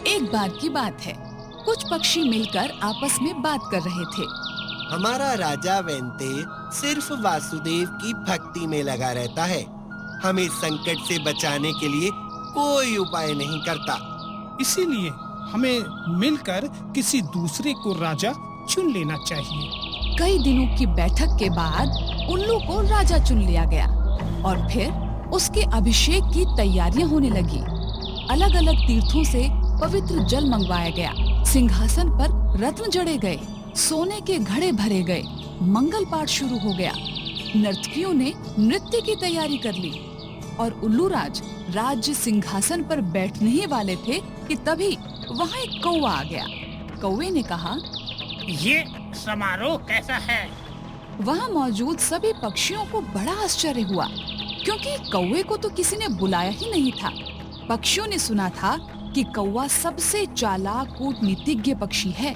एक बार की बात है, कुछ पक्षी मिलकर आपस में बात कर रहे थे। हमारा राजा वेंते सिर्फ वासुदेव की भक्ति में लगा रहता है। हमें संकट से बचाने के लिए कोई उपाय नहीं करता। इसीलिए हमें मिलकर किसी दूसरे को राजा चुन लेना चाहिए। कई दिनों की बैठक के बाद उल्लू को राजा चुन लिया गया और फिर उसके अभिषेक की तैयारियां होने लगी। अलग अलग तीर्थों से पवित्र जल मंगवाया गया, सिंहासन पर रत्न जड़े गए, सोने के घड़े भरे गए, मंगल पाठ शुरू हो गया। नर्तकियों ने नृत्य की तैयारी कर ली और उल्लू राज राज्य सिंहासन पर बैठने ही वाले थे कि तभी वहाँ एक कौवा आ गया। कौवे ने कहा, ये समारोह कैसा है? वहाँ मौजूद सभी पक्षियों को बड़ा आश्चर्य हुआ, क्योंकि कौवे को तो किसी ने बुलाया ही नहीं था। पक्षियों ने सुना था कि कौवा सबसे चालाक कूटनीतिज्ञ पक्षी है,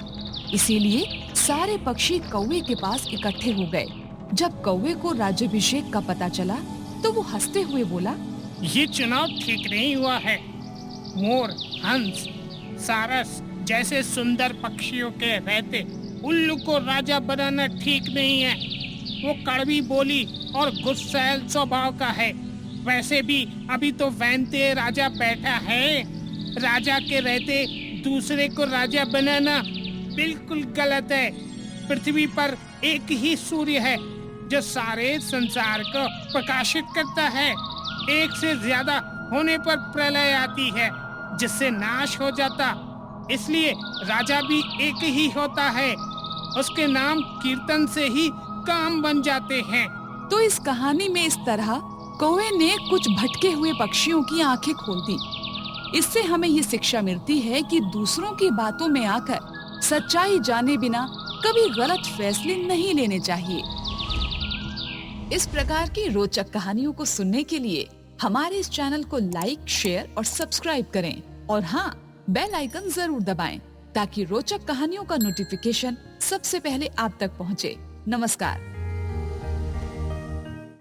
इसीलिए सारे पक्षी कौवे के पास इकट्ठे हो गए। जब कौवे को राज्याभिषेक का पता चला तो वो हंसते हुए बोला, ये चुनाव ठीक नहीं हुआ है। मोर, हंस, सारस जैसे सुंदर पक्षियों के रहते उल्लू को राजा बनाना ठीक नहीं है। वो कड़वी बोली और गुस्सैल स्वभाव का है। वैसे भी अभी तो वेंते राजा बैठा है। राजा के रहते दूसरे को राजा बनाना बिल्कुल गलत है। पृथ्वी पर एक ही सूर्य है जो सारे संसार को प्रकाशित करता है। एक से ज्यादा होने पर प्रलय आती है जिससे नाश हो जाता। इसलिए राजा भी एक ही होता है। उसके नाम कीर्तन से ही काम बन जाते हैं। तो इस कहानी में इस तरह कौवे ने कुछ भटके हुए पक्षियों की आंखें खोल दी। इससे हमें ये शिक्षा मिलती है कि दूसरों की बातों में आकर सच्चाई जाने बिना कभी गलत फैसले नहीं लेने चाहिए। इस प्रकार की रोचक कहानियों को सुनने के लिए हमारे इस चैनल को लाइक, शेयर और सब्सक्राइब करें और हाँ, बेल आइकन जरूर दबाएं ताकि रोचक कहानियों का नोटिफिकेशन सबसे पहले आप तक पहुंचे। नमस्कार।